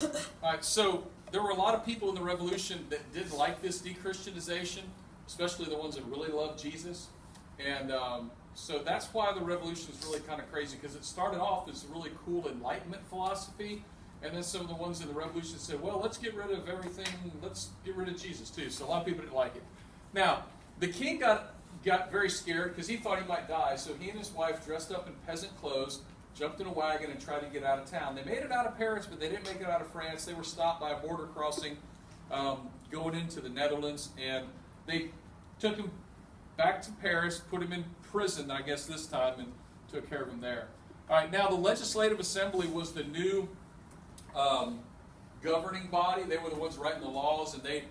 All right, so there were a lot of people in the revolution that didn't like this de-Christianization, especially the ones that really loved Jesus. And so that's why the revolution is really kind of crazy, because it started off as a really cool Enlightenment philosophy, and then some of the ones in the revolution said, well, let's get rid of everything, let's get rid of Jesus too. So a lot of people didn't like it. Now, the king got very scared because he thought he might die, so he and his wife dressed up in peasant clothes, jumped in a wagon, and tried to get out of town. They made it out of Paris, but they didn't make it out of France. They were stopped by a border crossing going into the Netherlands, and they took him back to Paris, put him in prison, I guess this time, and took care of him there. All right, now the Legislative Assembly was the new governing body. They were the ones writing the laws, and they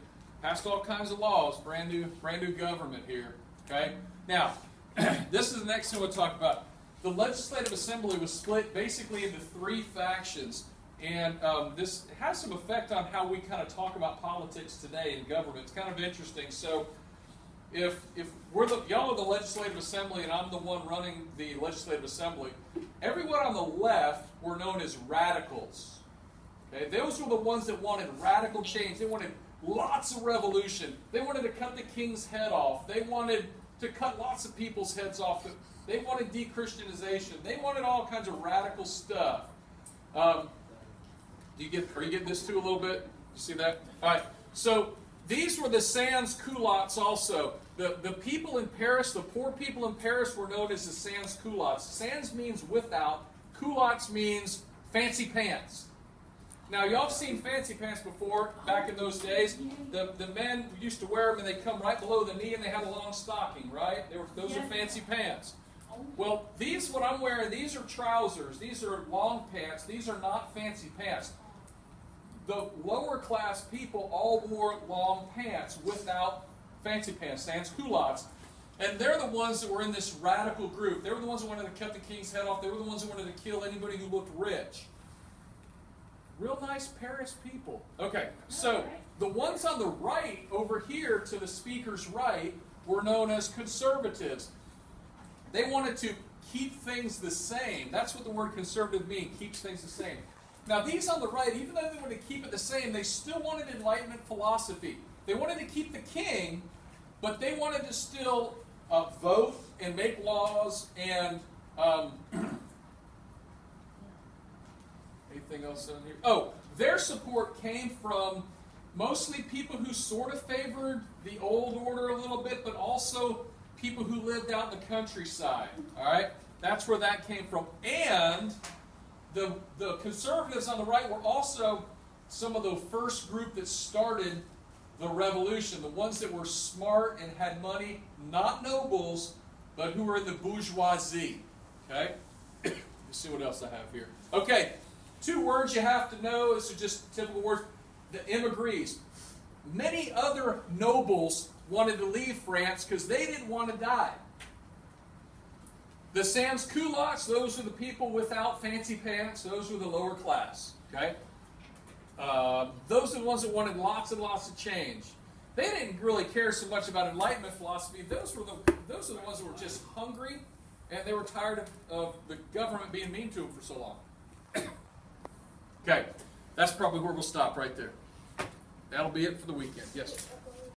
passed all kinds of laws. Brand new government here. Okay. Now, this is the next thing we'll talk about. The Legislative Assembly was split basically into three factions, and this has some effect on how we kind of talk about politics today in government. It's kind of interesting. So, if y'all are the Legislative Assembly and I'm the one running the Legislative Assembly, everyone on the left were known as radicals. Okay, those were the ones that wanted radical change. They wanted lots of revolution. They wanted to cut the king's head off. They wanted to cut lots of people's heads off. They wanted de-Christianization. They wanted all kinds of radical stuff. Are you getting this too a little bit? You see that? All right. So these were the sans-culottes also. The people in Paris, the poor people in Paris, were known as the sans-culottes. Sans means without. Culottes means fancy pants. Now, y'all have seen fancy pants before, back in those days. The men used to wear them, and they come right below the knee, and they had a long stocking, right? Those are fancy pants. Well, what I'm wearing, these are trousers. These are long pants. These are not fancy pants. The lower class people all wore long pants without fancy pants, sans-culottes. And they're the ones that were in this radical group. They were the ones who wanted to cut the king's head off. They were the ones who wanted to kill anybody who looked rich. Real nice Paris people. Okay, so the ones on the right, over here to the speaker's right, were known as conservatives. They wanted to keep things the same. That's what the word conservative means, keeps things the same. Now these on the right, even though they wanted to keep it the same, they still wanted Enlightenment philosophy. They wanted to keep the king, but they wanted to still vote and make laws and... anything else on here? Oh, their support came from mostly people who sort of favored the old order a little bit, but also people who lived out in the countryside. All right? That's where that came from. And the conservatives on the right were also some of the first group that started the revolution, the ones that were smart and had money, not nobles, but who were in the bourgeoisie. Okay? Let's see what else I have here. Okay. 2 words you have to know. This is just typical words. The émigrés. Many other nobles wanted to leave France because they didn't want to die. The sans-culottes, those are the people without fancy pants. Those are the lower class. Okay? Those are the ones that wanted lots and lots of change. They didn't really care so much about Enlightenment philosophy. Those are the ones that were just hungry, and they were tired of the government being mean to them for so long. Okay, that's probably where we'll stop right there. That'll be it for the weekend. Yes?